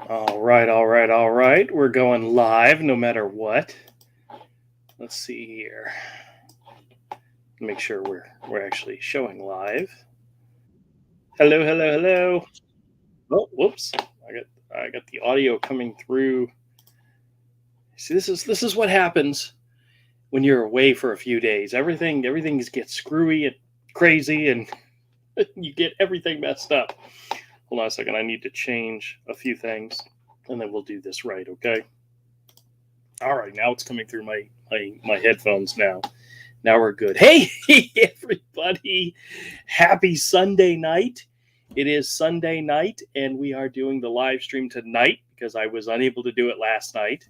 All right, all right, all right. We're going live no matter what. Let's see here. Make sure we're actually showing live. Hello, hello, hello. Oh, whoops. I got the audio coming through. See, this is what happens when you're away for a few days. Everything gets screwy and crazy, and you get everything messed up. Hold on a second. I need to change a few things, and then we'll do this right. Okay. All right. Now it's coming through my headphones now. Now we're good. Hey, everybody. Happy Sunday night. It is Sunday night, and we are doing the live stream tonight because I was unable to do it last night.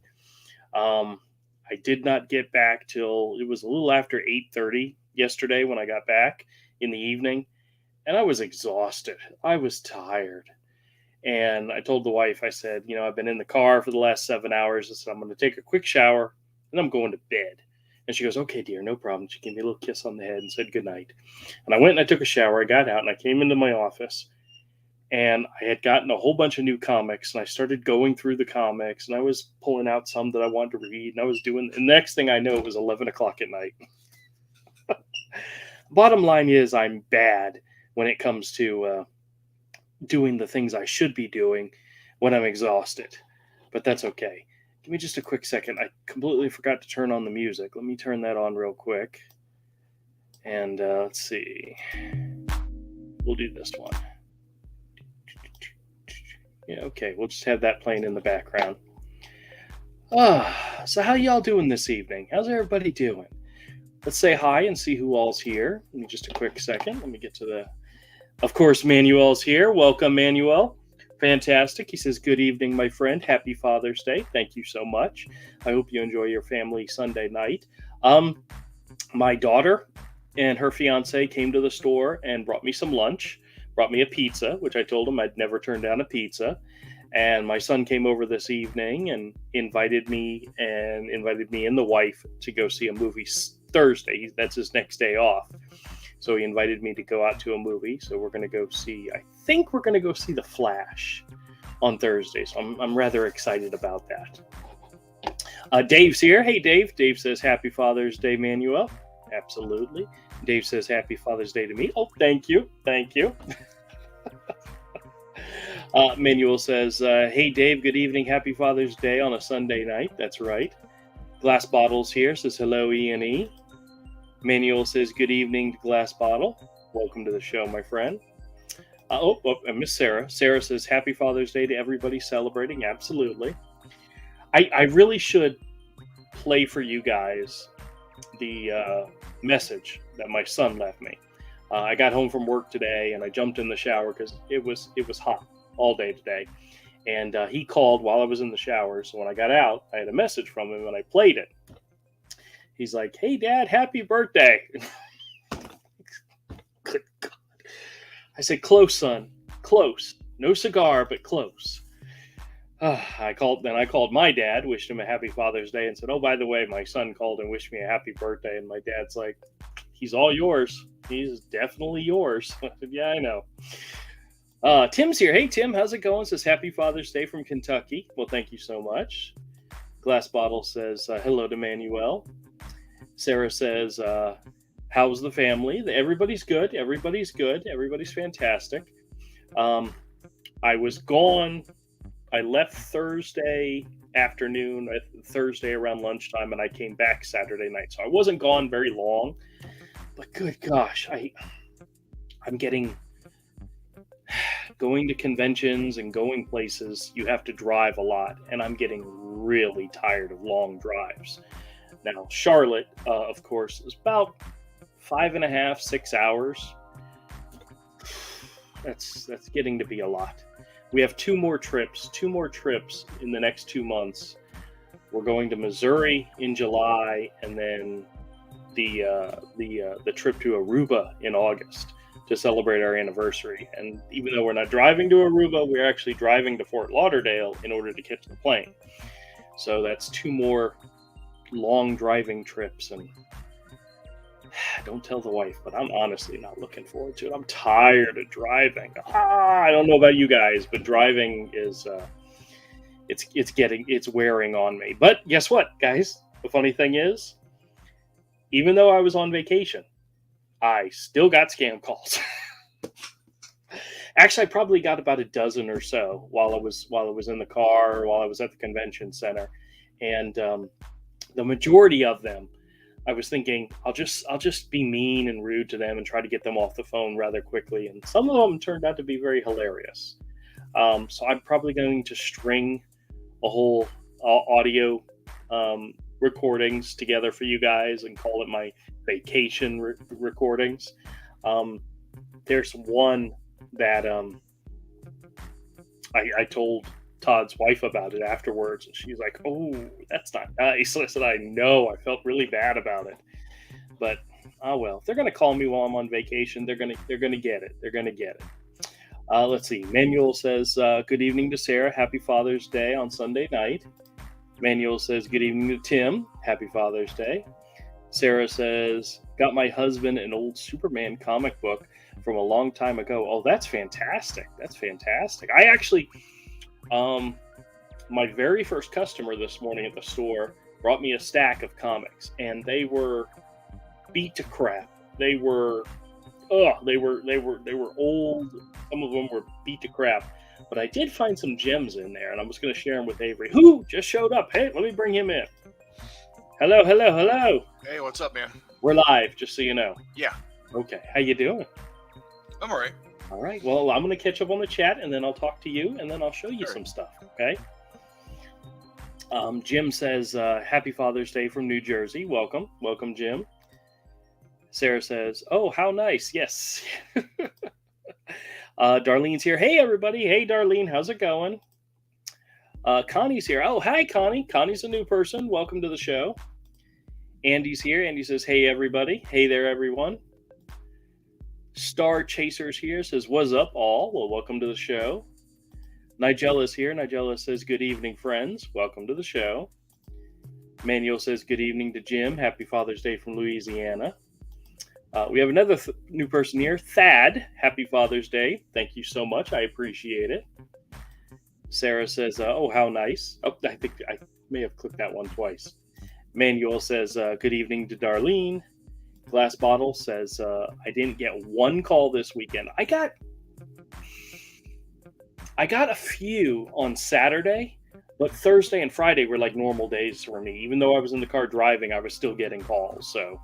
I did not get back till it was a little after 8:30 yesterday when I got back in the evening, and I was exhausted. I was tired. And I told the wife, I said, I've been in the car for the last 7 hours. I said, I'm going to take a quick shower and I'm going to bed. And she goes, okay, dear, no problem. She gave me a little kiss on the head and said goodnight. And I went and I took a shower. I got out and I came into my office and I had gotten a whole bunch of new comics and I started going through the comics and I was pulling out some that I wanted to read and I was doing, the next thing I know, it was 11 o'clock at night. Bottom line is I'm bad when it comes to doing the things I should be doing when I'm exhausted, but that's okay. Give me just a quick second. I completely forgot to turn on the music. Let me turn that on real quick. And let's see. We'll do this one. Yeah, okay. We'll just have that playing in the background. So how y'all doing this evening? How's everybody doing? Let's say hi and see who all's here. Give me just a quick second. Let me get to the... Of course, Manuel's here. Welcome, Manuel. Fantastic. He says, good evening, my friend. Happy Father's Day. Thank you so much. I hope you enjoy your family Sunday night. My daughter and her fiance came to the store and brought me some lunch, brought me a pizza, which I told them I'd never turn down a pizza. And my son came over this evening and invited me and the wife to go see a movie Thursday. That's his next day off. So he invited me to go out to a movie. So we're going to go see, I think we're going to go see The Flash on Thursday. So I'm rather excited about that. Dave's here. Hey, Dave. Dave says, happy Father's Day, Manuel. Absolutely. Dave says, happy Father's Day to me. Oh, thank you. Thank you. Manuel says, hey, Dave, good evening. Happy Father's Day on a Sunday night. That's right. Glass Bottles here says, hello, E&E. Manuel says, good evening to Glass Bottle. Welcome to the show, my friend. I miss Sarah. Sarah says, happy Father's Day to everybody celebrating. Absolutely. I really should play for you guys the message that my son left me. I got home from work today and I jumped in the shower because it was hot all day today. And he called while I was in the shower. So when I got out, I had a message from him and I played it. He's like, hey, Dad, happy birthday. Good God. I said, close, son. Close. No cigar, but close. I called my dad, wished him a happy Father's Day, and said, oh, by the way, my son called and wished me a happy birthday. And my dad's like, he's all yours. He's definitely yours. I said, yeah, I know. Tim's here. Hey, Tim, how's it going? Says, happy Father's Day from Kentucky. Well, thank you so much. Glass Bottle says, hello to Manuel. Sarah says, how's the family? Everybody's good. Everybody's good. Everybody's fantastic. I was gone. I left Thursday afternoon, Thursday around lunchtime, and I came back Saturday night. So I wasn't gone very long. But good gosh, I'm going to conventions and going places, you have to drive a lot. And I'm getting really tired of long drives. Now, Charlotte, of course, is about 5.5, 6 hours. That's getting to be a lot. We have two more trips in the next 2 months. We're going to Missouri in July, and then the trip to Aruba in August to celebrate our anniversary. And even though we're not driving to Aruba, we're actually driving to Fort Lauderdale in order to catch the plane. So that's 2 more long driving trips, and don't tell the wife, but I'm honestly not looking forward to it. I'm tired of driving. I don't know about you guys, but driving is it's wearing on me. But guess what, guys? The funny thing is, even though I was on vacation, I still got scam calls. Actually, I probably got about a dozen or so while I was in the car, while I was at the convention center, and the majority of them, I was thinking I'll just be mean and rude to them and try to get them off the phone rather quickly. And some of them turned out to be very hilarious. So I'm probably going to string a whole audio recordings together for you guys and call it my vacation recordings. There's one that I told Todd's wife about it afterwards, and she's like, "Oh, that's not nice." I said, "I know. I felt really bad about it, but oh well. If they're gonna call me while I'm on vacation, they're gonna get it. They're gonna get it." Let's see. Manuel says, "Good evening to Sarah. Happy Father's Day on Sunday night." Manuel says, "Good evening to Tim. Happy Father's Day." Sarah says, "Got my husband an old Superman comic book from a long time ago." Oh, that's fantastic. That's fantastic. I actually, my very first customer this morning at the store brought me a stack of comics, and they were beat to crap. They were old. Some of them were beat to crap. But I did find some gems in there, and I was going to share them with Avery, who just showed up. Hey, let me bring him in. Hello, hello, hello. Hey, what's up, man? We're live, just so you know. Yeah. Okay, how you doing? I'm all right. All right, well, I'm going to catch up on the chat, and then I'll talk to you, and then I'll show you some stuff, okay? Jim says, "Happy Father's Day from New Jersey." Welcome. Welcome, Jim. Sarah says, "Oh, how nice." Yes. Darlene's here. Hey, everybody. Hey, Darlene. How's it going? Connie's here. Oh, hi, Connie. Connie's a new person. Welcome to the show. Andy's here. Andy says, "Hey, everybody." Hey there, everyone. Star Chaser's here. Says, "What's up, all?" Well, welcome to the show. Nigella's here. Nigella says, "Good evening, friends. Welcome to the show." Manuel says, "Good evening to Jim. Happy Father's Day from Louisiana." We have another new person here. Thad, happy Father's Day. Thank you so much. I appreciate it. Sarah says, "Oh, how nice." Oh, I think I may have clicked that one twice. Manuel says, "Good evening to Darlene." Glass Bottle says, "I didn't get one call this weekend." I got a few on Saturday, but Thursday and Friday were like normal days for me. Even though I was in the car driving, I was still getting calls. So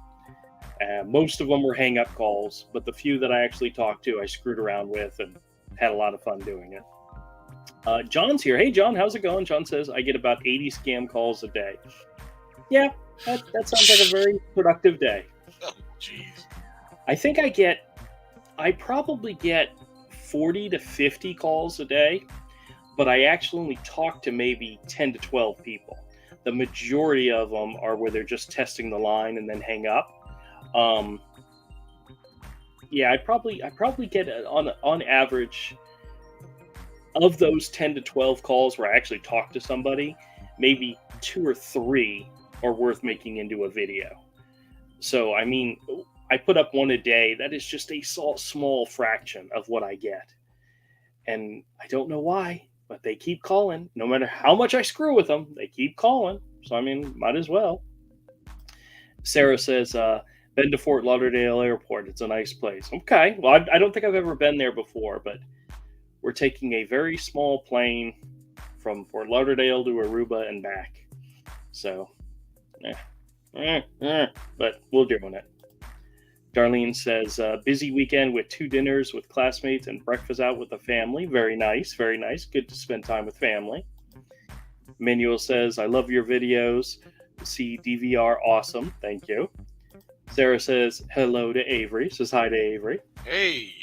most of them were hang-up calls, but the few that I actually talked to, I screwed around with and had a lot of fun doing it. John's here. Hey, John, how's it going? John says, "I get about 80 scam calls a day." Yeah, that sounds like a very productive day. Oh, jeez. I think I probably get 40 to 50 calls a day, but I actually only talk to maybe 10 to 12 people. The majority of them are where they're just testing the line and then hang up. Yeah, I probably get on average of those 10 to 12 calls where I actually talk to somebody, maybe 2 or 3 are worth making into a video. So, I mean, I put up one a day. That is just a small fraction of what I get. And I don't know why, but they keep calling. No matter how much I screw with them, they keep calling. So, I mean, might as well. Sarah says, "Been to Fort Lauderdale Airport. It's a nice place." Okay. Well, I don't think I've ever been there before, but we're taking a very small plane from Fort Lauderdale to Aruba and back. So, but we're doing it. Darlene says, "Busy weekend with 2 dinners with classmates and breakfast out with the family." Very nice, very nice. Good to spend time with family. Manuel says, "I love your videos. See DVR, awesome. Thank you." Sarah says, "Hello to Avery." Says hi to Avery. Hey.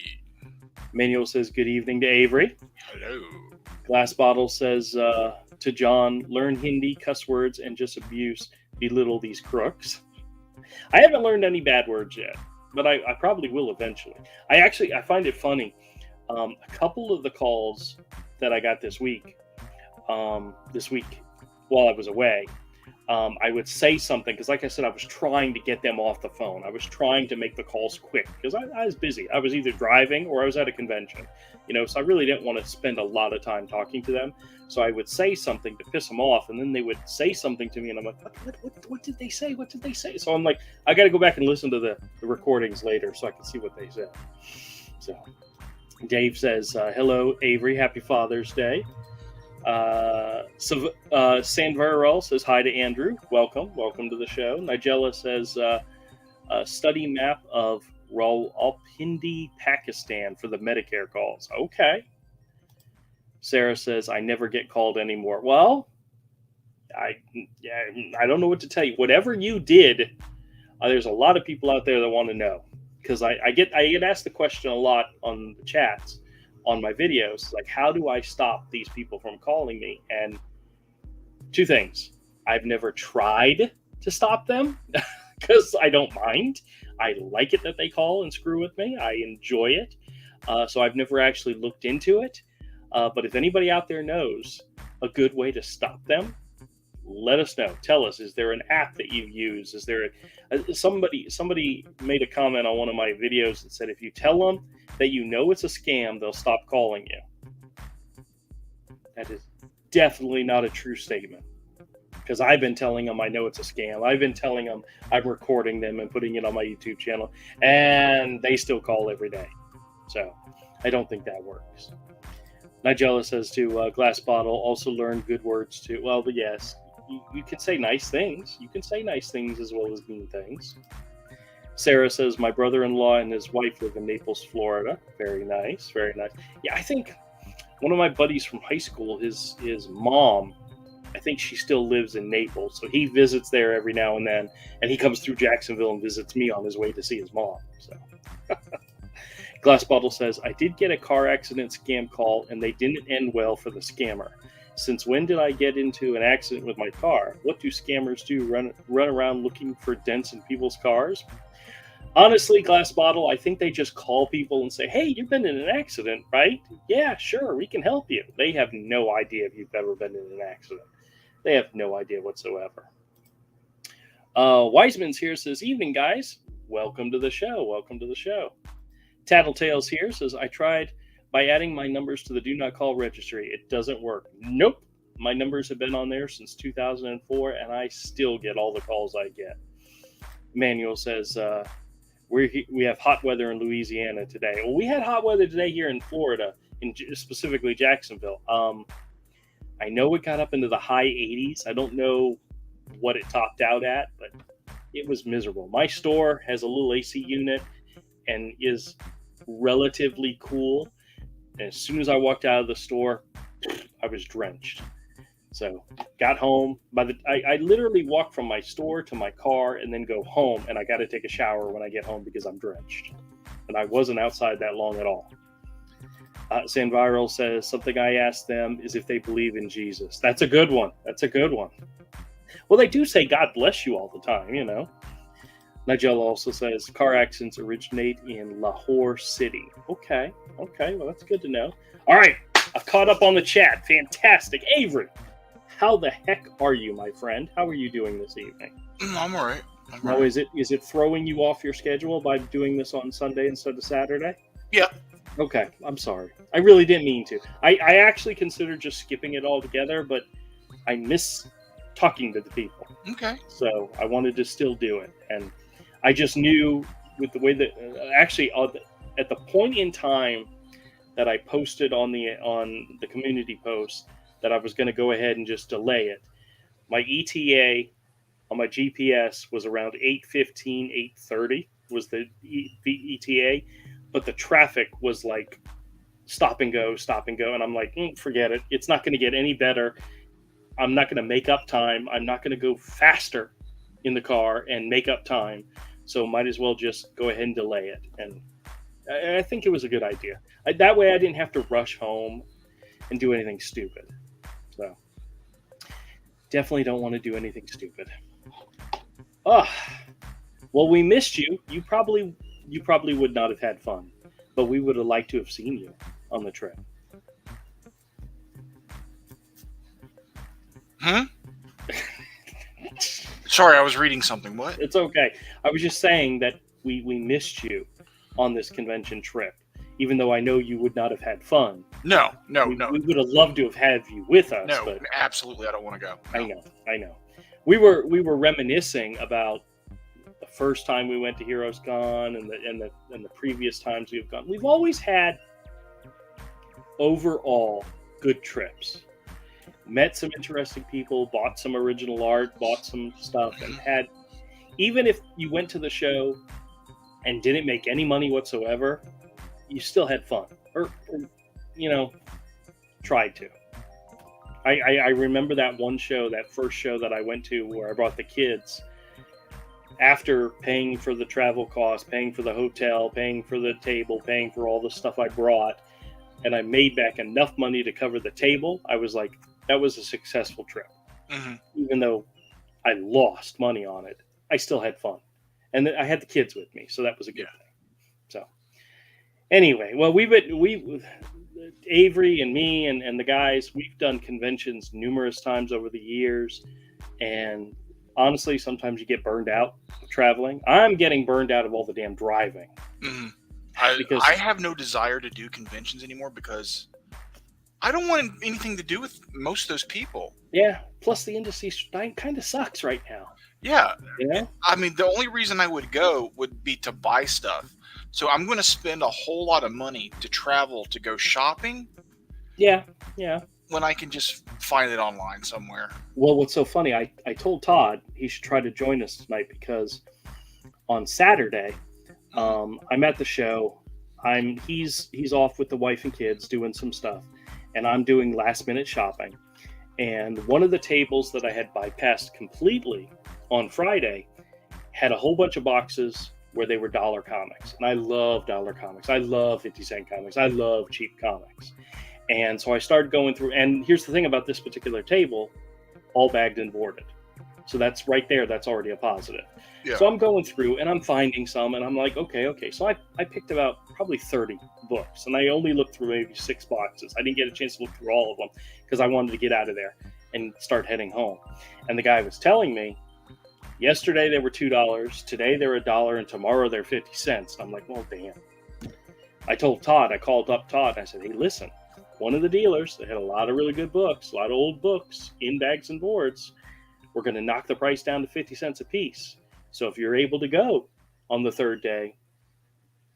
Manuel says, "Good evening to Avery." Hello. Glass Bottle says to John, "Learn Hindi, cuss words, and just belittle these crooks." I haven't learned any bad words yet, but I probably will eventually. I find it funny. A couple of the calls that I got this week while I was away, I would say something because, like I said, I was trying to get them off the phone. I was trying to make the calls quick because I was busy. I was either driving or I was at a convention, so I really didn't want to spend a lot of time talking to them. So I would say something to piss them off, and then they would say something to me, and I'm like, what did they say? What did they say? So I'm like, I got to go back and listen to the recordings later so I can see what they said. So Dave says, hello, Avery. Happy Father's Day. Sandvarel says hi to Andrew. Welcome to the show. Nigella says study map of Rawalpindi, Pakistan for the Medicare calls. Okay. Sarah says I never get called anymore. Well, I don't know what to tell you. Whatever you did, there's a lot of people out there that want to know because I get asked the question a lot on the chats on my videos, like, how do I stop these people from calling me? And two things. I've never tried to stop them because I don't mind. I like it that they call and screw with me. I enjoy it. So I've never actually looked into it. But if anybody out there knows a good way to stop them, let us know. Tell us, is there an app that you use? Is there somebody made a comment on one of my videos that said if you tell them that you know it's a scam, they'll stop calling you. That is definitely not a true statement because I've been telling them I know it's a scam. I've been telling them I'm recording them and putting it on my YouTube channel, and they still call every day. So I don't think that works. Nigella says to Glass Bottle, also learn good words too. Well, but yes, you can say nice things. You can say nice things as well as mean things. Sarah says, my brother-in-law and his wife live in Naples, Florida. Very nice, very nice. Yeah, I think one of my buddies from high school, his mom, I think she still lives in Naples. So he visits there every now and then, and he comes through Jacksonville and visits me on his way to see his mom. So Glass Bottle says, I did get a car accident scam call, and they didn't end well for the scammer. Since when did I get into an accident with my car? What do scammers do? Run around looking for dents in people's cars? Honestly, Glass Bottle, I think they just call people and say, hey, you've been in an accident, right? Yeah, sure, we can help you. They have no idea if you've ever been in an accident. They have no idea whatsoever. Wiseman's here, says, evening, guys. Welcome to the show. Tattletales here says, I tried by adding my numbers to the do not call registry. It doesn't work. Nope. My numbers have been on there since 2004, and I still get all the calls I get. Manuel says, we have hot weather in Louisiana today. Well, we had hot weather today here in Florida, specifically Jacksonville. I know it got up into the high 80s. I don't know what it topped out at, but it was miserable. My store has a little AC unit and is relatively cool. And as soon as I walked out of the store, I was drenched. So got home. I literally walk from my store to my car and then go home, and I got to take a shower when I get home because I'm drenched. And I wasn't outside that long at all. Sandviral says, something I asked them is if they believe in Jesus. That's a good one. Well, they do say God bless you all the time, Nigel also says, car accidents originate in Lahore City. Okay, well, that's good to know. All right, I've caught up on the chat. Fantastic. Avery, how the heck are you, my friend? How are you doing this evening? I'm all right. Now, is it throwing you off your schedule by doing this on Sunday instead of Saturday? Yeah. Okay, I'm sorry. I really didn't mean to. I actually considered just skipping it all together, but I miss talking to the people. Okay. So I wanted to still do it. And I just knew with the way that at the point in time that I posted on the community post that I was going to go ahead and just delay it. My ETA on my GPS was around 8:15, 8:30 was the ETA, but the traffic was like stop and go, and I'm like, forget it. It's not going to get any better. I'm not going to make up time. I'm not going to go faster in the car and make up time. So might as well just go ahead and delay it. And I think it was a good idea. That way I didn't have to rush home and do anything stupid. So definitely don't want to do anything stupid. Well, we missed you. You probably would not have had fun, but we would have liked to have seen you on the trip. sorry, I was reading something. What? It's okay. I was just saying that we missed you on this convention trip, even though I know you would not have had fun. No, We would have loved to have had you with us, no, but absolutely, I don't want to go. No. I know. We were reminiscing about the first time we went to Heroes Con and the previous times we've gone. We've always had overall good trips. Met some interesting people, bought some original art, bought some stuff, and had, even if you went to the show and didn't make any money whatsoever, you still had fun, or tried to. I remember that one show, that first show that I went to where I brought the kids. After paying for the travel costs, paying for the hotel, paying for the table, paying for all the stuff I brought, and I made back enough money to cover the table, I was like, that was a successful trip. Mm-hmm. Even though I lost money on it, I still had fun. And I had the kids with me, so that was a good thing. So anyway, well, we Avery and me and the guys, we've done conventions numerous times over the years, and honestly, sometimes you get burned out traveling. I'm getting burned out of all the damn driving. Mm-hmm. Because I have no desire to do conventions anymore because I don't want anything to do with most of those people. Yeah. Plus, the industry kind of sucks right now. Yeah. Yeah. I mean, the only reason I would go would be to buy stuff. So I'm going to spend a whole lot of money to travel to go shopping. Yeah. Yeah. When I can just find it online somewhere. Well, what's so funny, I told Todd he should try to join us tonight because on Saturday, I'm at the show. He's off with the wife and kids doing some stuff, and I'm doing last minute shopping. And one of the tables that I had bypassed completely on Friday had a whole bunch of boxes where they were dollar comics. And I love dollar comics. I love 50-cent comics. I love cheap comics. And so I started going through, and here's the thing about this particular table, all bagged and boarded. So that's right there. That's already a positive. Yeah. So I'm going through and I'm finding some, and I'm like, okay. So I picked about probably 30 books, and I only looked through maybe 6 boxes. I didn't get a chance to look through all of them because I wanted to get out of there and start heading home. And the guy was telling me, yesterday they were $2, today they're $1, and tomorrow they're 50 cents. And I'm like, well, damn. I told Todd, I called up Todd, and I said, hey, listen, one of the dealers that had a lot of really good books, a lot of old books in bags and boards, we're going to knock the price down to 50 cents a piece. So if you're able to go on the third day,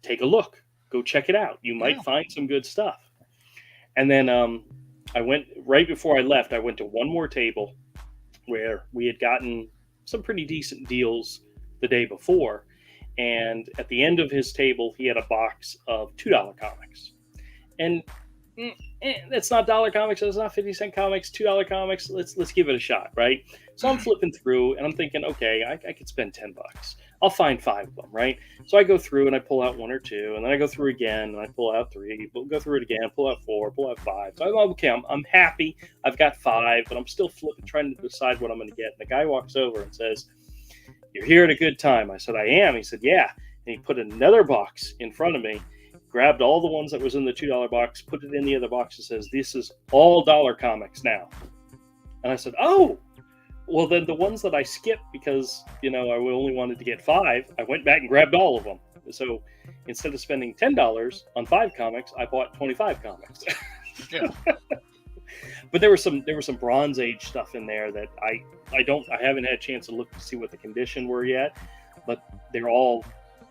take a look, go check it out. You might find some good stuff. And then I went, right before I left, I went to one more table where we had gotten some pretty decent deals the day before. And at the end of his table, he had a box of $2 comics. And that's not dollar comics. That's not 50-cent comics. $2 comics. Let's give it a shot, right? So I'm flipping through and I'm thinking, okay, I could spend $10. I'll find 5 of them, right? So I go through and I pull out 1 or 2, and then I go through again and I pull out 3. But go through it again, pull out 4, pull out 5. So I'm okay. I'm happy. I've got 5, but I'm still flipping, trying to decide what I'm going to get. And the guy walks over and says, "You're here at a good time." I said, "I am." He said, "Yeah." And he put another box in front of me, grabbed all the ones that was in the $2 box, put it in the other box, and says, "This is all dollar comics now." And I said, "Oh, well, then the ones that I skipped because, I only wanted to get 5, I went back and grabbed all of them." So instead of spending $10 on 5 comics, I bought 25 comics. Yeah. But there was some Bronze Age stuff in there that I haven't had a chance to look to see what the condition were yet, but they're all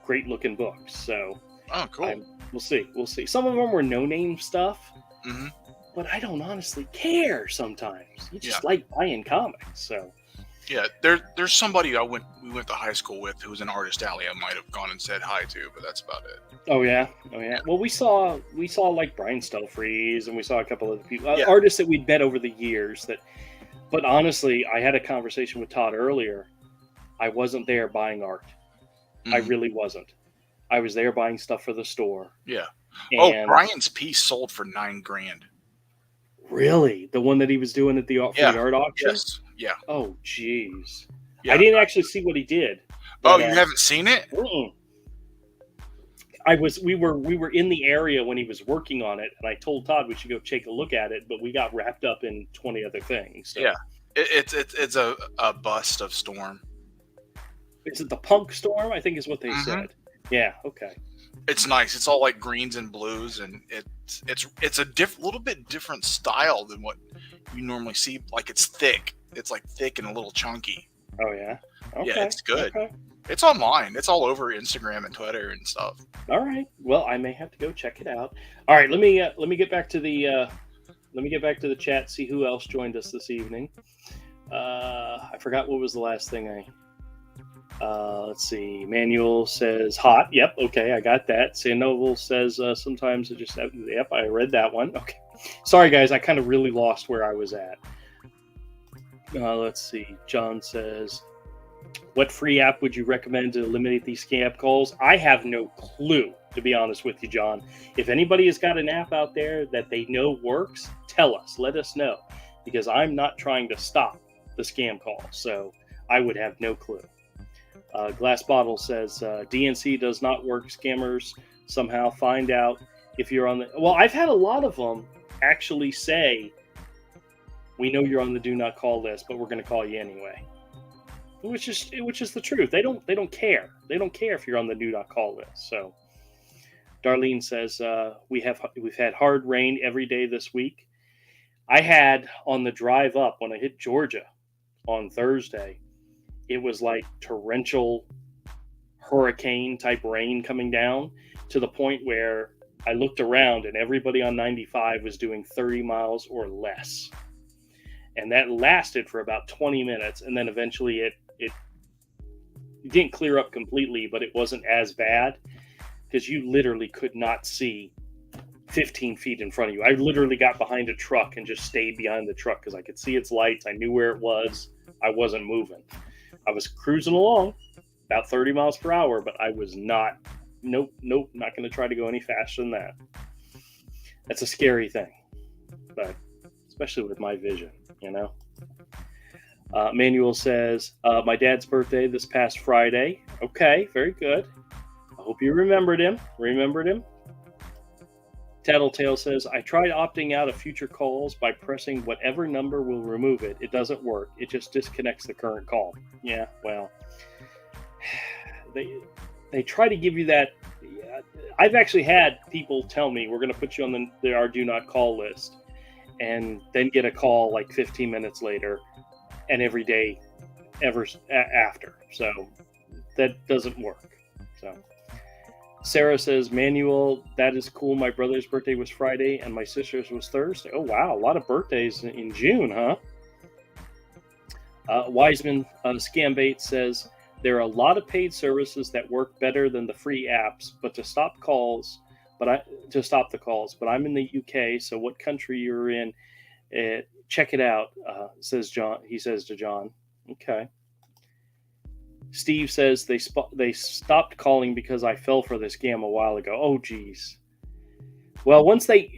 great looking books. So oh, cool. We'll see. Some of them were no-name stuff, Mm-hmm. but I don't honestly care sometimes. You just like buying comics, so. Yeah, there's somebody we went to high school with who was an artist alley. I might have gone and said hi to, but that's about it. Oh yeah. Well, we saw like Brian Stelfreeze, and we saw a couple other people, artists that we'd met over the years. But honestly, I had a conversation with Todd earlier. I wasn't there buying art. Mm-hmm. I really wasn't. I was there buying stuff for the store. Yeah. And Brian's piece sold for $9,000. Really? The one that he was doing at the art auction? Yes. Yeah. Oh, jeez. Yeah. I didn't actually see what he did. But, you haven't seen it? We were in the area when he was working on it, and I told Todd we should go take a look at it, but we got wrapped up in 20 other things. So. Yeah. It's a bust of Storm. Is it the Punk Storm? I think is what they Hmm. said. Yeah. Okay. It's nice. It's all like greens and blues, and it's a little bit different style than what you normally see. Like it's thick. It's like thick and a little chunky. Oh yeah. Yeah, Okay. it's good. Okay. It's online. It's all over Instagram and Twitter and stuff. All right. Well, I may have to go check it out. All right. Let me get back to the chat. See who else joined us this evening. I forgot what was the last thing I. Let's see. Manuel says hot. Yep. Okay, I got that. Sandoval says sometimes it just. Yep, I read that one. Okay. Sorry, guys. I kind of really lost where I was at. Let's see. John says, "What free app would you recommend to eliminate these scam calls?" I have no clue, to be honest with you, John. If anybody has got an app out there that they know works, tell us. Let us know, because I'm not trying to stop the scam calls, so I would have no clue. Glass Bottle says DNC does not work. Scammers somehow find out if you're on the. Well, I've had a lot of them actually say, "We know you're on the do not call list, but we're going to call you anyway," which is the truth. They don't care. They don't care if you're on the do not call list. So, Darlene says we've had hard rain every day this week. I had on the drive up when I hit Georgia on Thursday. It was like torrential hurricane type rain coming down to the point where I looked around and everybody on 95 was doing 30 miles or less. And that lasted for about 20 minutes. And then eventually it didn't clear up completely, but it wasn't as bad because you literally could not see 15 feet in front of you. I literally got behind a truck and just stayed behind the truck because I could see its lights. I knew where it was. I wasn't moving. I was cruising along about 30 miles per hour, but I was not, not going to try to go any faster than that. That's a scary thing, but especially with my vision, you know. Manuel says, my dad's birthday this past Friday. Okay, very good. I hope you remembered him. Tattletale says, I tried opting out of future calls by pressing whatever number will remove it. It doesn't work. It just disconnects the current call. Yeah, well, they try to give you that. I've actually had people tell me we're going to put you on our do not call list, and then get a call like 15 minutes later, and every day ever after. So that doesn't work. So. Sarah says, Manuel, that is cool. My brother's birthday was Friday and my sister's was Thursday. Oh, wow. A lot of birthdays in June, huh? Wiseman Scambait says, there are a lot of paid services that work better than the free apps, but to stop the calls, but I'm in the UK, so what country you're in, check it out, says John. He says to John. Okay. Steve says they stopped calling because I fell for the scam a while ago. Oh, geez. Well, once they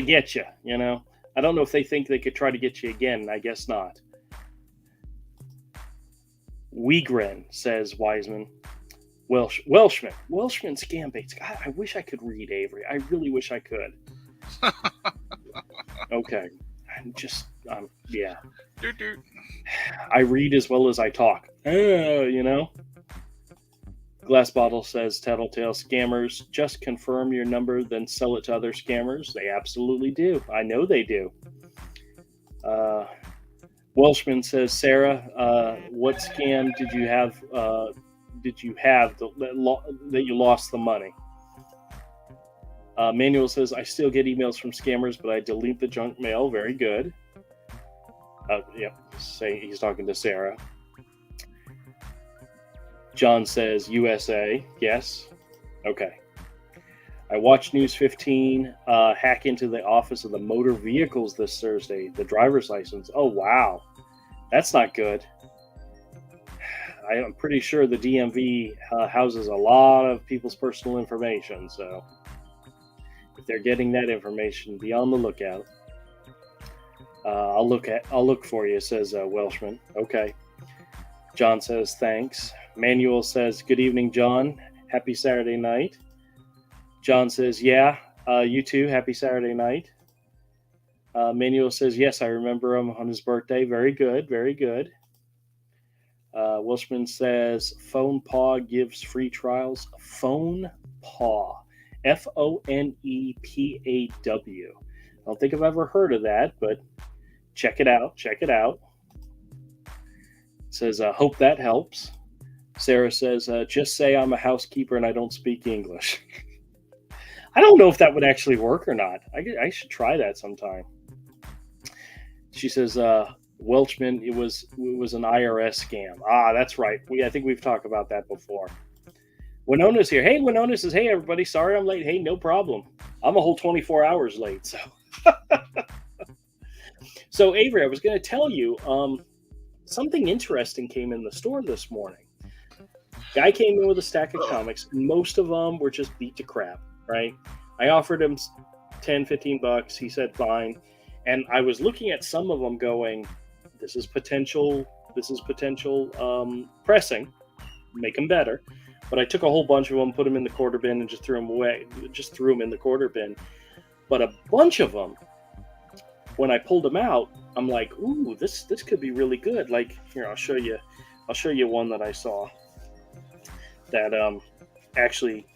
get you, you know, I don't know if they think they could try to get you again. I guess not. Wiegren says Wiseman. Welshman scam baits. God, I wish I could read, Avery. I really wish I could. Okay. Yeah. I read as well as I talk. You know. Glass Bottle says, Tattletale scammers just confirm your number, then sell it to other scammers. They absolutely do. I know they do. Welshman says, Sarah, what scam did you have? That you lost the money? Manuel says, I still get emails from scammers, but I delete the junk mail. Very good. Say he's talking to Sarah. John says USA. Yes. Okay. I watched News 15 hack into the Office of the Motor Vehicles this Thursday. The driver's license. Oh, wow. That's not good. I'm pretty sure the DMV houses a lot of people's personal information. So if they're getting that information, be on the lookout. I'll look for you, says Welshman. Okay. John says, thanks. Manuel says, good evening, John. Happy Saturday night. John says, yeah, you too. Happy Saturday night. Manuel says, yes, I remember him on his birthday. Very good. Very good. Welshman says Phone Paw gives free trials. Phone Paw, Fonepaw. I don't think I've ever heard of that, but check it out. Check it out. Says, hope that helps. Sarah says, just say I'm a housekeeper and I don't speak English. I don't know if that would actually work or not. I should try that sometime. She says, Welchman, it was an IRS scam. Ah, that's right. I think we've talked about that before. Winona's here. Hey, Winona says, hey, everybody. Sorry I'm late. Hey, no problem. I'm a whole 24 hours late. So Avery, I was going to tell you, something interesting came in the store this morning. Guy came in with a stack of comics, and most of them were just beat to crap, right? I offered him 10, 15 bucks. He said fine. And I was looking at some of them going, this is potential pressing, make them better. But I took a whole bunch of them, put them in the quarter bin, and just threw them away. Just threw them in the quarter bin. But a bunch of them, when I pulled them out, I'm like, ooh, this could be really good. Like, here, I'll show you one that I saw that actually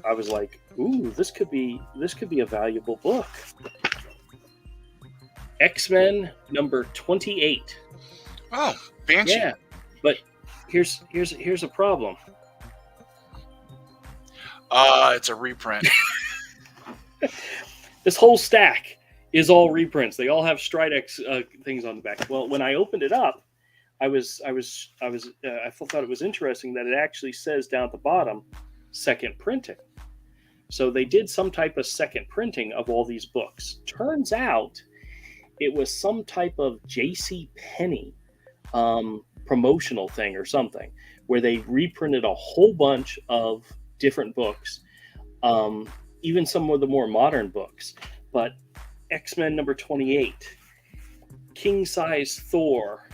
I was like, ooh, this could be a valuable book. X-Men number 28. Oh, Banshee. Yeah, but here's a problem. It's a reprint. This whole stack is all reprints. They all have Stridex things on the back. Well, when I opened it up, I thought it was interesting that it actually says down at the bottom, second printing. So they did some type of second printing of all these books. Turns out it was some type of J.C. Penney promotional thing or something, where they reprinted a whole bunch of different books, even some of the more modern books. But X-Men number 28, King Size Thor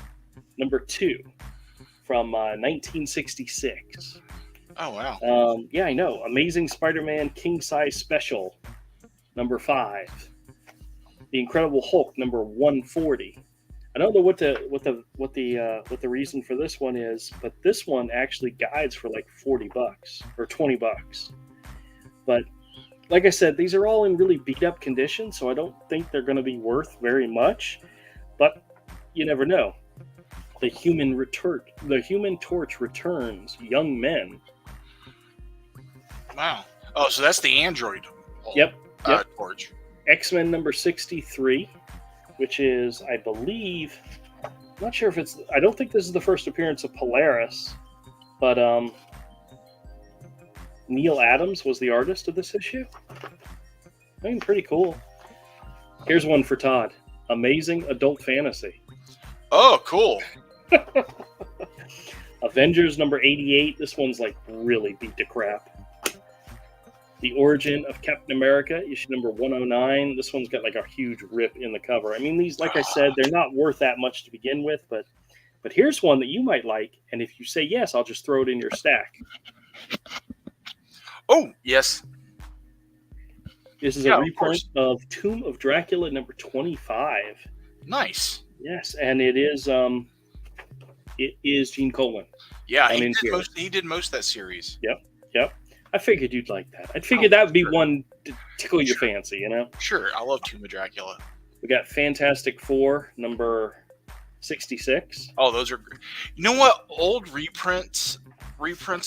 number 2 from 1966. Oh, wow. Yeah, I know. Amazing Spider-Man King Size Special number 5. The Incredible Hulk number 140. I don't know what the reason for this one is, but this one actually guides for like $40 or $20. But like I said, these are all in really beat up condition, so I don't think they're going to be worth very much. But you never know. The Human Torch returns. Young Men. Wow. Oh, so that's the Android. Yep. Torch. X-Men number 63, which is, I believe, I'm not sure if it's, I don't think this is the first appearance of Polaris, but Neil Adams was the artist of this issue. I mean, pretty cool. Here's one for Todd. Amazing Adult Fantasy. Oh, cool. Avengers number 88. This one's like really beat to crap. The Origin of Captain America, issue number 109. This one's got like a huge rip in the cover. I mean, these, like I said, they're not worth that much to begin with, but here's one that you might like, and if you say yes, I'll just throw it in your stack. Oh, yes. This is a reprint of Tomb of Dracula number 25. Nice. Yes, and it is Gene Colan. Yeah, he did most of that series. Yep. I figured you'd like that. I figured that would be one to tickle your fancy, you know? Sure, I love Tomb of Dracula. We got Fantastic Four, number 66. Oh, those are great. You know what? Old reprints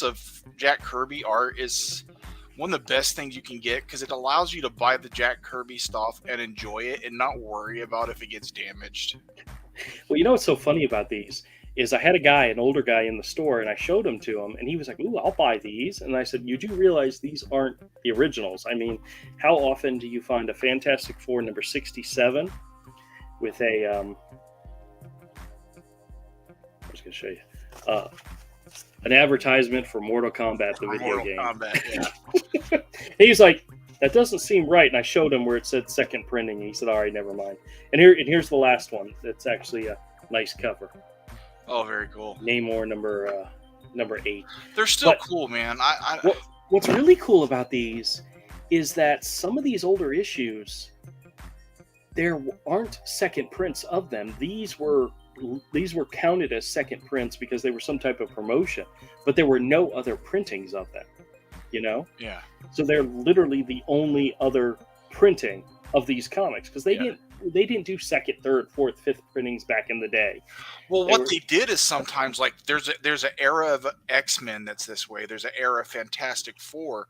of Jack Kirby art is one of the best things you can get because it allows you to buy the Jack Kirby stuff and enjoy it and not worry about if it gets damaged. Well, you know what's so funny about these is I had an older guy in the store, and I showed them to him, and he was like, ooh, I'll buy these. And I said, you do realize these aren't the originals. I mean, how often do you find a Fantastic Four number 67 with a, I was going to show you, an advertisement for Mortal Kombat, the video game. Kombat, yeah. He's like, that doesn't seem right. And I showed him where it said second printing, and he said, all right, never mind. And here's the last one. That's actually a nice cover. Oh, very cool. Namor number 8. They're still cool, man. What's really cool about these is that some of these older issues, there aren't second prints of them. These were counted as second prints because they were some type of promotion, but there were no other printings of them. You know, Yeah. so they're literally the only other printing of these comics because Yeah. they didn't do second, third, fourth, fifth printings back in the day. Well, They what were they did is sometimes like there's an era of X-Men that's this way. There's an era of Fantastic Four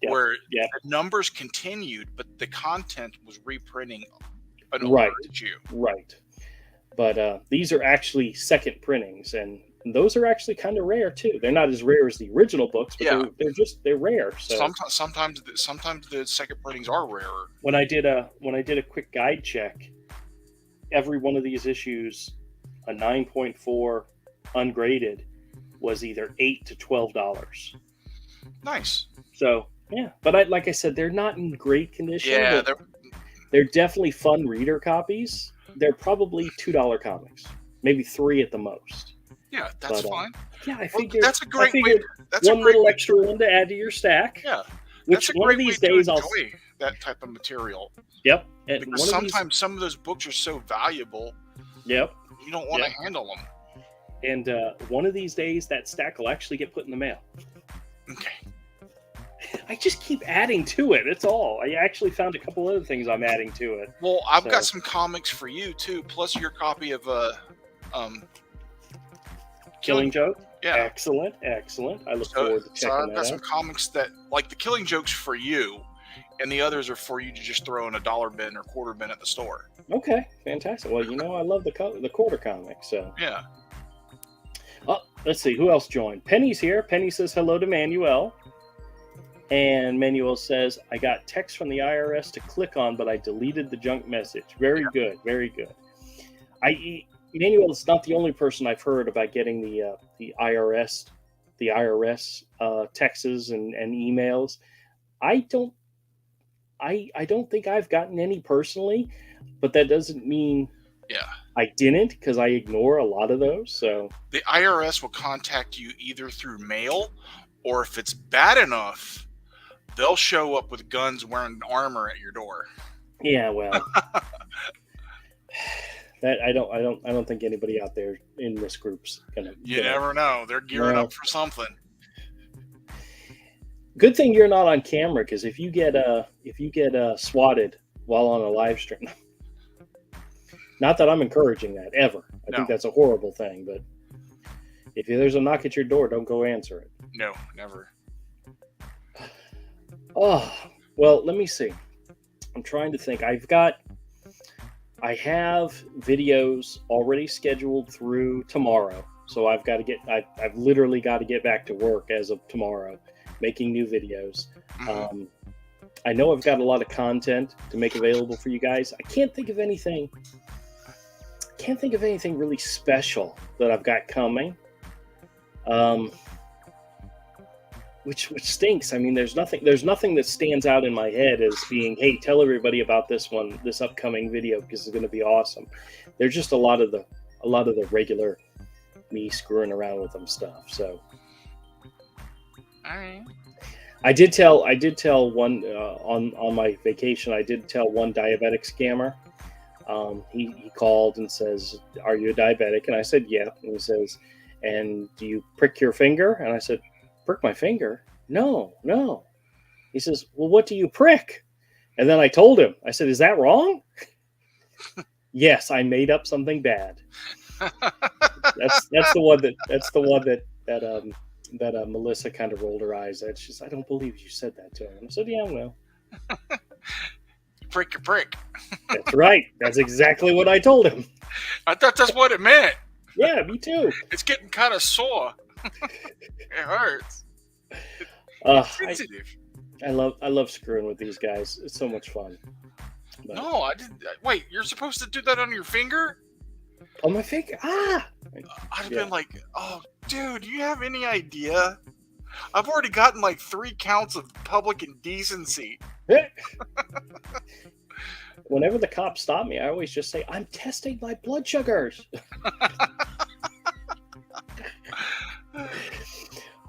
yeah, where yeah, the numbers continued, but the content was reprinting an older right, issue. right. But these are actually second printings, and those are actually kind of rare too. They're not as rare as the original books, but Yeah. they're rare. So Sometimes the second printings are rarer. when I did a quick guide check, every one of these issues, a 9.4 ungraded, was either $8 to $12. Nice. So yeah, but like I said, they're not in great condition. Yeah, They're definitely fun reader copies. They're probably $2 comics, maybe $3 at the most. yeah, that's But, fine. Yeah, I Well, figured that's a great way. figured That's a one great little way extra one to add to your stack. Yeah, Which that's a one of great these way days to I'll. enjoy that type of material. Yep. And Because one of these, sometimes some of those books are so valuable, yep. you don't want to Yep. handle them. And one of these days, that stack will actually get put in the mail. Okay. I just keep adding to it. That's all. I actually found a couple other things I'm adding to it. Well, I've So- got some comics for you too, plus your copy of Killing Joke. Yeah. Excellent, excellent. I look forward to So checking I've that got out. some comics that like the Killing Joke's for you, and the others are for you to just throw in a dollar bin or quarter bin at the store. Okay, fantastic. Well, I love the quarter comic. So, Yeah. oh, let's see who else joined. Penny's here. Penny says hello to Manuel, and Manuel says I got text from the IRS to click on, but I deleted the junk message. Very good, very good. Manuel is not the only person I've heard about getting the IRS texts and emails. I don't think I've gotten any personally, but that doesn't mean Yeah. I didn't, because I ignore a lot of those. So The IRS will contact you either through mail, or if it's bad enough, they'll show up with guns wearing armor at your door. yeah, well, that I don't think anybody out there in this group's gonna. You never know. They're gearing No. up for something. Good thing you're not on camera, because if you get swatted while on a live stream, not that I'm encouraging that ever. I think No. that's a horrible thing. But if there's a knock at your door, don't go answer it. No, never. Oh, well, let me see. I'm trying to think. I have videos already scheduled through tomorrow. So I've literally got to get back to work as of tomorrow, making new videos. Mhm. I know I've got a lot of content to make available for you guys. I can't think of anything really special that I've got coming. Which stinks. I mean, there's nothing that stands out in my head as being, hey, tell everybody about this upcoming video because it's going to be awesome. There's just a lot of the regular me screwing around with them stuff. So All right. I did tell one on my vacation. I did tell one diabetic scammer. He called and says, "Are you a diabetic?" And I said, "Yeah." And he says, "And do you prick your finger?" And I said, "Prick my finger? No." He says, "Well, what do you prick?" And then I told him. I said, "Is that wrong?" Yes, I made up something bad. That's the one that Melissa kind of rolled her eyes at. She said, "I don't believe you said that to him." And I said, "Yeah, well, Prick your prick. that's right. That's exactly what I told him." I thought that's what it meant. Yeah, me too. It's getting kind of sore. It hurts. I Sensitive. love screwing with these guys. It's so much fun. But, No, I didn't. Wait, you're supposed to do that on your finger? on my finger. I'd have been like, oh, dude, do you have any idea? I've already gotten like 3 counts of public indecency. Whenever the cops stop me, I always just say, "I'm testing my blood sugars."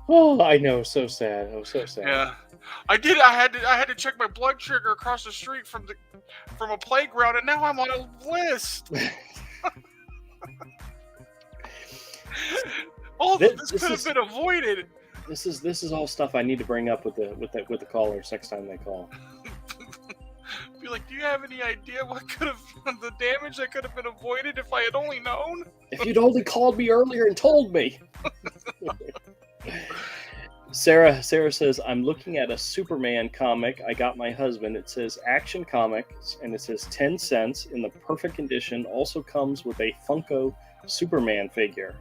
Oh, I know, so sad. Oh, so sad. Yeah, I did. I had to check my blood sugar across the street from a playground, and now I'm on a list. All This, of this this could have is been avoided. this is all stuff I need to bring up with the callers next time they call. Be like, do you have any idea what could have the damage that could have been avoided if I had only known? If you'd only called me earlier and told me. Sarah says, I'm looking at a Superman comic I got my husband. It says Action Comics, and it says 10 cents in the perfect condition. Also comes with a Funko Superman figure.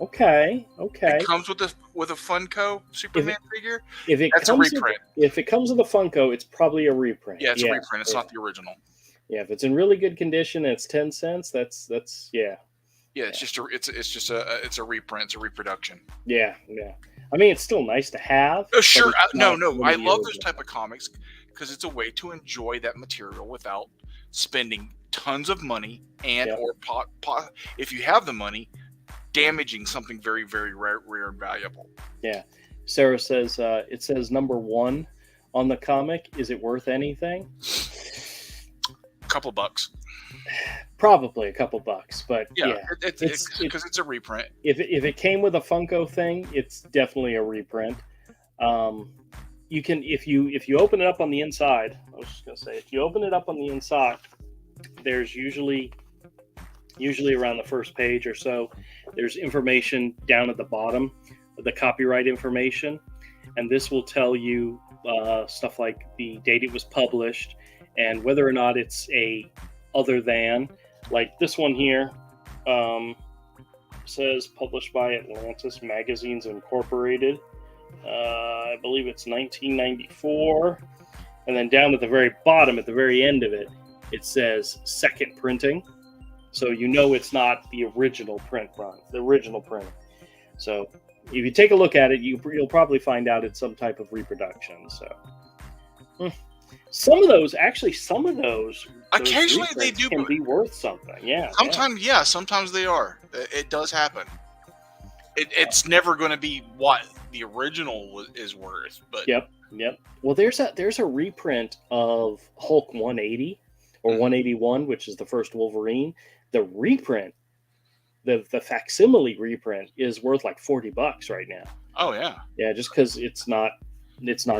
Okay. It comes with a Funko Superman figure. That's a reprint. If it comes with a Funko, it's probably a reprint. Yeah, it's a reprint. It's not the original. Yeah, if it's in really good condition and it's 10 cents, that's yeah. Yeah, it's just a reprint. It's a reproduction. Yeah. I mean, it's still nice to have. Sure. No. I love those type of comics because it's a way to enjoy that material without spending tons of money or if you have the money, damaging something very, very rare and valuable. Yeah. Sarah says, it says number 1 on the comic. Is it worth anything? A couple bucks. Probably a couple bucks, but it's because it's a reprint. If it came with a Funko thing, it's definitely a reprint. You can if you open it up on the inside. I was just gonna say, if you open it up on the inside, there's usually around the first page or so, there's information down at the bottom, the copyright information, and this will tell you stuff like the date it was published and whether or not it's a other than. Like this one here says published by Atlantis Magazines Incorporated. I believe it's 1994. And then down at the very bottom, at the very end of it, it says second printing. So you know it's not the original print run, the original print. So if you take a look at it, you'll probably find out it's some type of reproduction. So some of those occasionally they do can be worth something. Yeah. Sometimes they are. It does happen. It's never going to be what the original is worth, but Yep. Well, there's a reprint of Hulk 180 or 181, which is the first Wolverine. The reprint, the facsimile reprint, is worth like $40 right now. Oh yeah. Yeah, just because it's not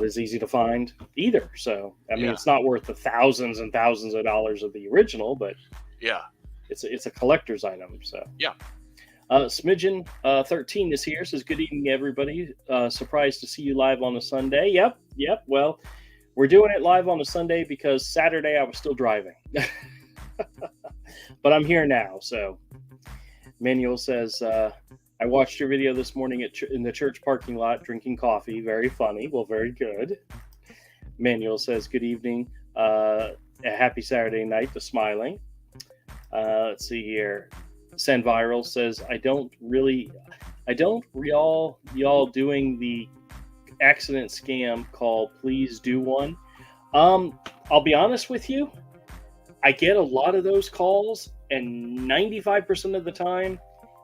as easy to find either. So I mean, it's not worth the thousands and thousands of dollars of the original, but it's a collector's item. So yeah. Smidgen 13 is here. Says good evening, everybody. Surprised to see you live on a Sunday. Yep. Well, we're doing it live on a Sunday because Saturday I was still driving, but I'm here now. So Manuel says, I watched your video this morning in the church parking lot drinking coffee. Very funny. Well, very good. Manuel says, good evening. A happy Saturday night to Smiling. Let's see here. Send Viral says, y'all doing the accident scam call. Please do one. I'll be honest with you. I get a lot of those calls, and 95% of the time,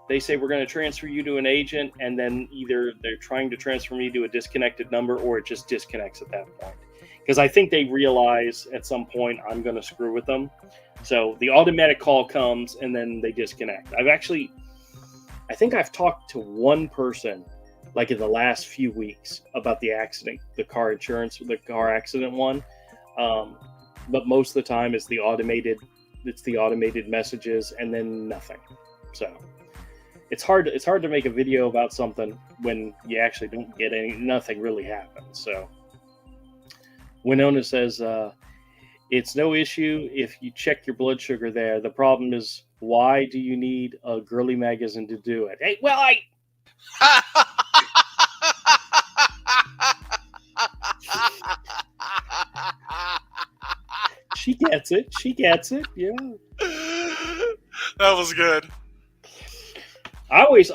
they say we're going to transfer you to an agent, and then either they're trying to transfer me to a disconnected number or it just disconnects at that point. Because I think they realize at some point I'm going to screw with them. So the automatic call comes and then they disconnect. I think I've talked to one person like in the last few weeks about the accident, the car accident one. But most of the time it's the automated messages and then nothing. So it's hard to make a video about something when you actually don't get nothing really happens. So Winona says, it's no issue if you check your blood sugar there. The problem is, why do you need a girly magazine to do it? Hey, well, She gets it. Yeah. That was good. I always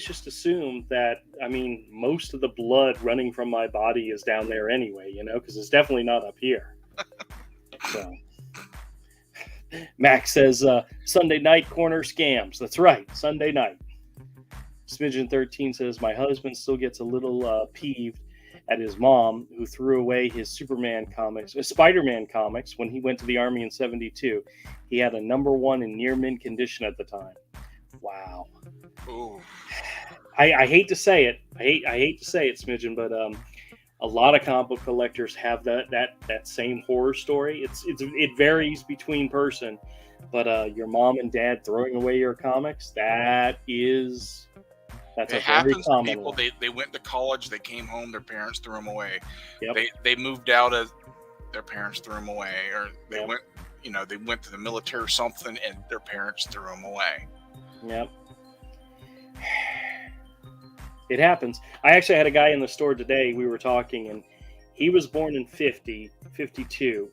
just assumed that, I mean, most of the blood running from my body is down there anyway, because it's definitely not up here. So, Max says, Sunday night corner scams. That's right, Sunday night. Smidgen 13 says, my husband still gets a little peeved at his mom, who threw away his Spider-Man comics when he went to the Army in 1972. He had a number 1 in near mint condition at the time. Wow. Ooh. I hate to say it. I hate to say it, Smidgen, but a lot of comic book collectors have that same horror story. It varies between person, but your mom and dad throwing away your comics, that's It a very happens to common people. one. They went to college, they came home, their parents threw them away. Yep. They moved out of their parents threw them away, or they Yep. went they went to the military or something, and their parents threw them away. Yep. It happens. I actually had a guy in the store today. We were talking, and he was born in 52,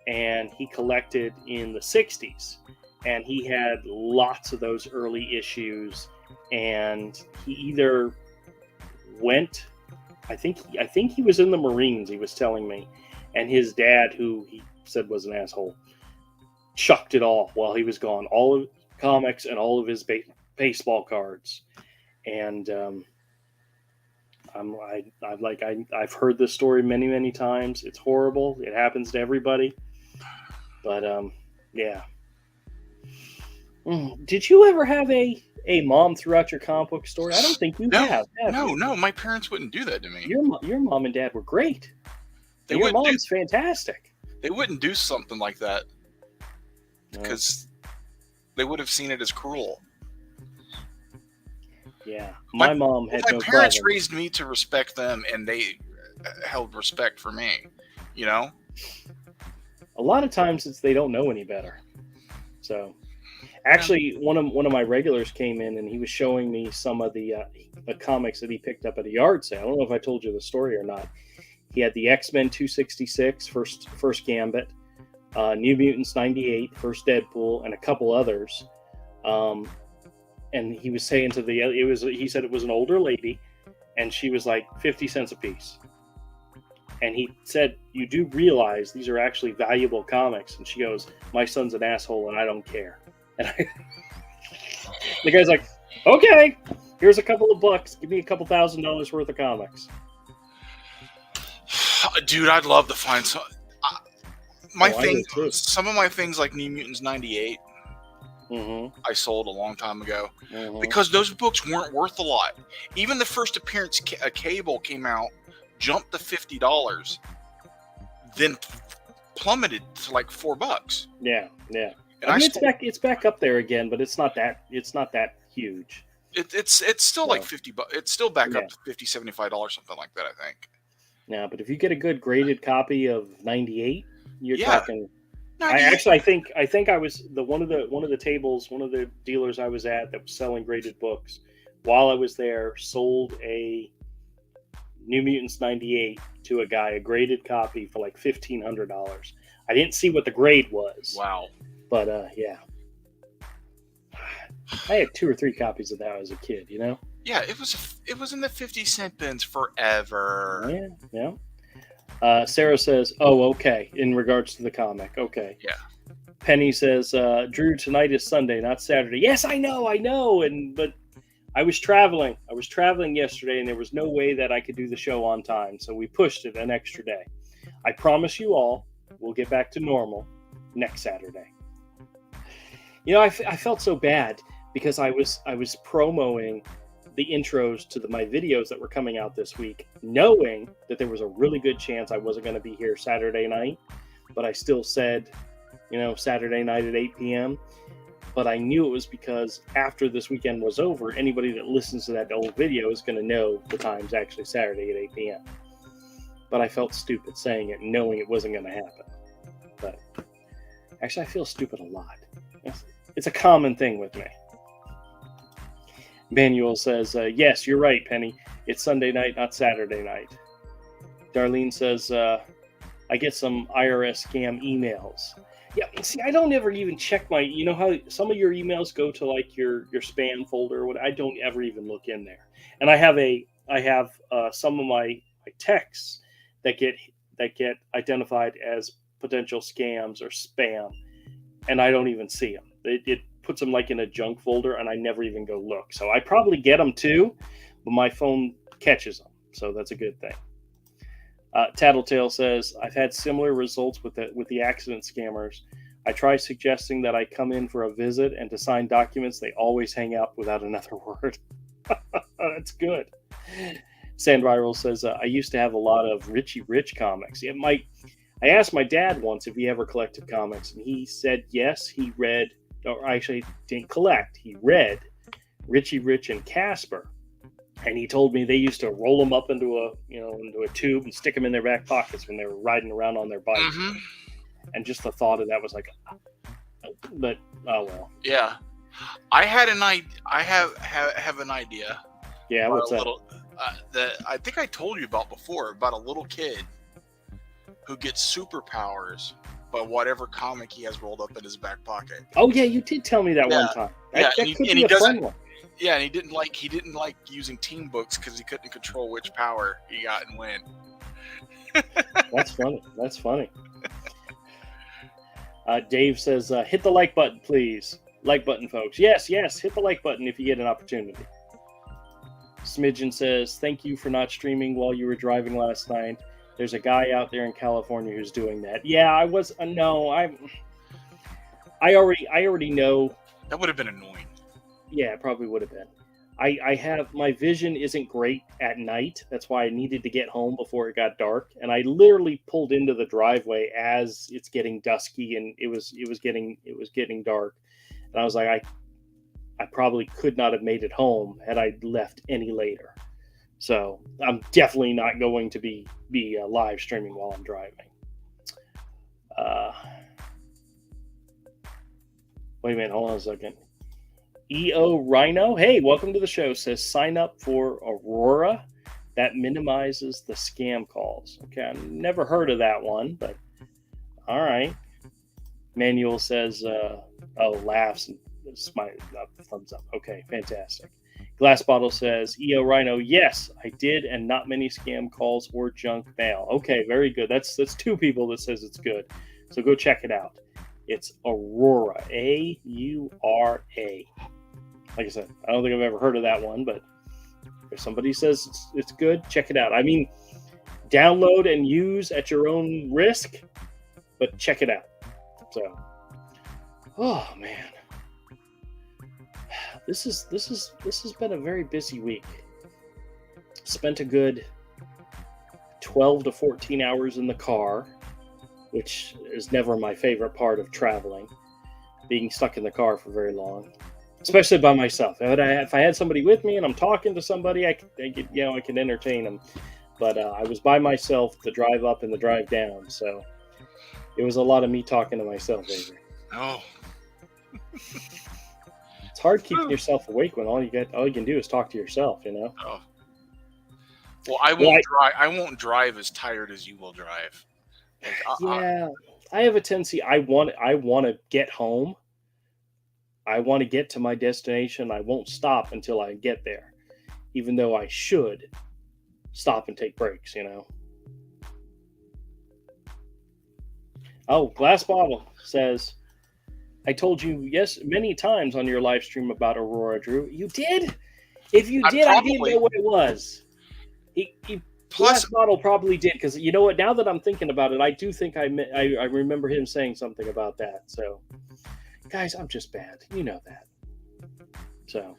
and he collected in the 60s. And he had lots of those early issues. And he either went, I think he was in the Marines, he was telling me. And his dad, who he said was an asshole, chucked it all while he was gone. All of comics and all of his baseball cards. And I've heard this story many times. It's horrible. It happens to everybody. But yeah. Did you ever have a mom throughout your comic book story? I don't think you have you? No. My parents wouldn't do that to me. Your mom and dad were great. Your mom's fantastic. They wouldn't do something like that because they would have seen it as cruel. Yeah, my mom had no parents problem. raised me to respect them, and they held respect for me. You know, a lot of times they don't know any better. So, actually, one of my regulars came in and he was showing me some of the comics that he picked up at a yard sale. I don't know if I told you the story or not. He had the X-Men 266, first Gambit, New Mutants 98, first Deadpool, and a couple others. And he was saying he said it was an older lady, and she was like 50 cents a piece. And he said, "You do realize these are actually valuable comics?" And she goes, "My son's an asshole, and I don't care." And the guy's like, "Okay, here's a couple of bucks. Give me a couple $1,000 worth of comics." Dude, I'd love to find some. Some of my things like New Mutants 98. Mm-hmm. I sold a long time ago because those books weren't worth a lot. Even the first appearance, a Cable came out, jumped to $50, then plummeted to like $4. Yeah. And I mean, it's back up there again, but it's not that huge. It's still like $50. It's still back up to $50, $75, something like that, I think. Yeah, but if you get a good graded copy of 98, you're talking. I think I was one of the dealers I was at that was selling graded books. While I was there, sold a New Mutants 98 to a guy, a graded copy for like $1,500. I didn't see what the grade was. Wow. But yeah, I had 2 or 3 copies of that as a kid. Yeah, it was in the 50-cent bins forever. Yeah. Sarah says, "Oh, okay." In regards to the comic, okay. Yeah. Penny says, "Drew, tonight is Sunday, not Saturday." Yes, I know. But I was traveling. Yesterday, and there was no way that I could do the show on time, so we pushed it an extra day. I promise you all, we'll get back to normal next Saturday. I felt so bad because I was promoting the intros to my videos that were coming out this week, knowing that there was a really good chance I wasn't going to be here Saturday night, but I still said, Saturday night at 8 p.m. But I knew it was because after this weekend was over, anybody that listens to that old video is going to know the time's actually Saturday at 8 p.m. But I felt stupid saying it, knowing it wasn't going to happen. But actually, I feel stupid a lot. It's a common thing with me. Manuel says, "Yes, you're right, Penny. It's Sunday night, not Saturday night." Darlene says, "I get some IRS scam emails." Yeah, see, I don't ever even check my. You know how some of your emails go to like your spam folder? I don't ever even look in there. And I have some of my texts that get identified as potential scams or spam, and I don't even see them. It puts them like in a junk folder, and I never even go look. So I probably get them too, but my phone catches them, so that's a good thing. Tattletale says, "I've had similar results with the accident scammers. I try suggesting that I come in for a visit and to sign documents. They always hang up without another word. That's good. Sandviral says, I used to have a lot of Richie Rich comics. I asked my dad once if he ever collected comics, and he said yes, he read, or actually didn't collect, he read Richie Rich and Casper. And he told me they used to roll them up into a tube and stick them in their back pockets when they were riding around on their bikes. Mm-hmm. And just the thought of that was like, but oh well. Yeah, I had an idea. I have an idea. Yeah, what's that? That I think I told you about before, about a little kid who gets superpowers by whatever comic he has rolled up in his back pocket. Oh yeah, you did tell me that one time. That could be a fun one. Yeah, and he didn't like using team books because he couldn't control which power he got and when. That's funny. Dave says, hit the like button, please. Like button, folks. Yes, hit the like button if you get an opportunity. Smidgen says, thank you for not streaming while you were driving last night. There's a guy out there in California who's doing that. Yeah, I was. No, I already know. That would have been annoying. Yeah, it probably would have been. I have, my vision isn't great at night. That's why I needed to get home before it got dark. And I literally pulled into the driveway as it's getting dusky and it was getting dark. And I was like, I probably could not have made it home had I left any later. So I'm definitely not going to be live streaming while I'm driving. Wait a minute, hold on a second. EO Rhino, hey, welcome to the show, says sign up for Aurora. That minimizes the scam calls. Okay, I've never heard of that one, but all right. Manuel says, laughs and smile, thumbs up. Okay, fantastic. Glass Bottle says, EO Rhino, yes, I did, and not many scam calls or junk mail. Okay, very good. That's two people that says it's good. So go check it out. It's Aurora, A-U-R-A. Like I said, I don't think I've ever heard of that one, but if somebody says it's good, check it out. I mean, download and use at your own risk, but check it out. So, oh man, this has been a very busy week. Spent a good 12 to 14 hours in the car, which is never my favorite part of traveling, being stuck in the car for very long. Especially by myself. If I had somebody with me and I'm talking to somebody, I can entertain them. But I was by myself the drive up and the drive down, so it was a lot of me talking to myself, Avery. Oh, it's hard keeping yourself awake when all you can do is talk to yourself. You know. Oh. Well, I won't drive as tired as you will drive. I have a tendency. I want to get home. I want to get to my destination. I won't stop until I get there, even though I should stop and take breaks, you know. Oh, Glass Bottle says, I told you yes many times on your live stream about Aurora, Drew. You did? If you did, I didn't know what it was. Glass Bottle probably did, because you know what? Now that I'm thinking about it, I do think I remember him saying something about that. So, guys, I'm just bad. You know that. So,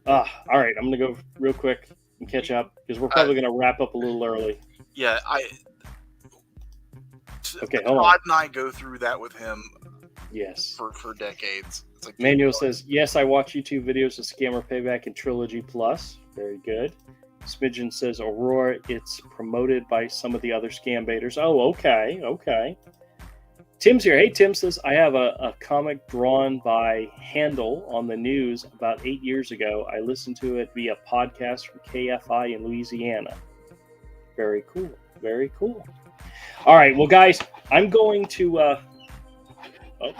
all right. I'm going to go real quick and catch up, because we're probably going to wrap up a little early. Yeah, okay, hold on. Rod and I go through that with him. Yes. For decades. It's like Manuel says, yes, I watch YouTube videos of Scammer Payback and Trilogy Plus. Very good. Smidgen says, Aurora, it's promoted by some of the other scam baiters. Oh, okay. Tim's here. Hey, Tim says, I have a comic drawn by Handel on the news about 8 years ago. I listened to it via podcast from KFI in Louisiana. Very cool. Very cool. All right. Well, guys, I'm going to...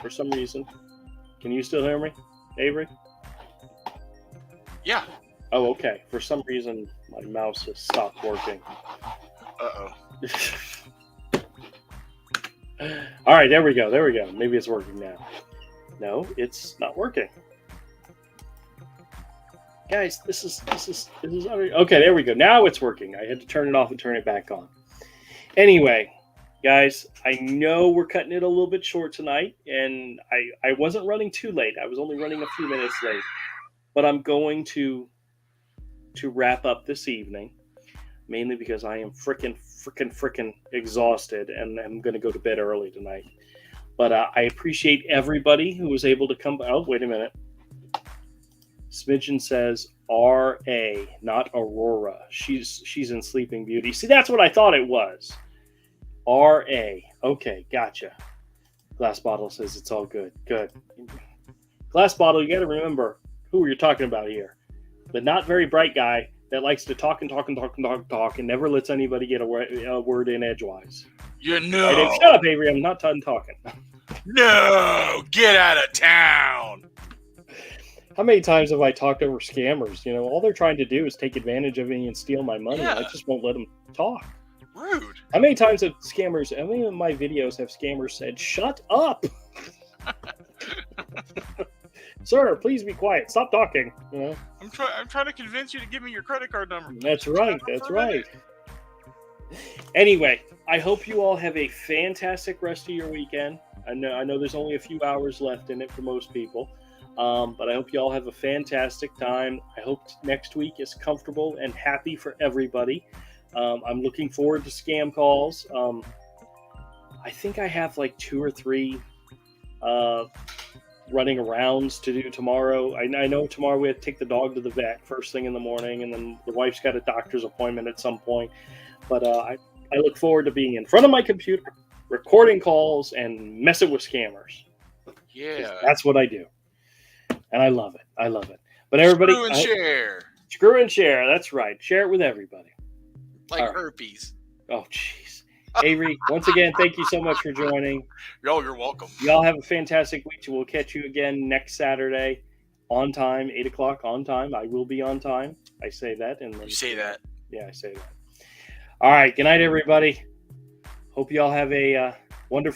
for some reason. Can you still hear me, Avery? Yeah. Oh, okay. For some reason, my mouse has stopped working. Uh-oh. All right, there we go. Maybe it's working now. No, it's not working. Guys, this is okay, there we go. Now it's working. I had to turn it off and turn it back on. Anyway, Guys, I know we're cutting it a little bit short tonight, and I wasn't running too late. I was only running a few minutes late, but I'm going to wrap up this evening, mainly because I am freaking exhausted, and I'm going to go to bed early tonight. But I appreciate everybody who was able to come. Oh, wait a minute. Smidgen says R.A., not Aurora. She's in Sleeping Beauty. See, that's what I thought it was. R.A. Okay, gotcha. Glass Bottle says it's all good. Good. Glass Bottle, you got to remember who you're talking about here. The not very bright guy that likes to talk and never lets anybody get a word in edgewise. You know. Right, shut up, Avery. I'm not done talking. No, get out of town. How many times have I talked over scammers? You know, all they're trying to do is take advantage of me and steal my money. Yeah. I just won't let them talk. Rude. How many times have scammers, how many of my videos have scammers said, shut up? Sir, please be quiet. Stop talking. You know? I'm trying to convince you to give me your credit card number. That's right. That's right. Anyway, I hope you all have a fantastic rest of your weekend. I know there's only a few hours left in it for most people. But I hope you all have a fantastic time. I hope next week is comfortable and happy for everybody. I'm looking forward to scam calls. I think I have like 2 or 3 running arounds to do tomorrow. I know tomorrow we have to take the dog to the vet first thing in the morning, and then the wife's got a doctor's appointment at some point. But I look forward to being in front of my computer, recording calls, and messing with scammers. Yeah. That's what I do. And I love it. I love it. But everybody... Screw and share. Screw and share. That's right. Share it with everybody. Like herpes. Oh, jeez. Avery, once again, thank you so much for joining. You're welcome. Y'all have a fantastic week. We'll catch you again next Saturday on time, 8 o'clock on time. I will be on time. I say that. And then, you say that. Yeah, I say that. All right. Good night, everybody. Hope you all have a wonderful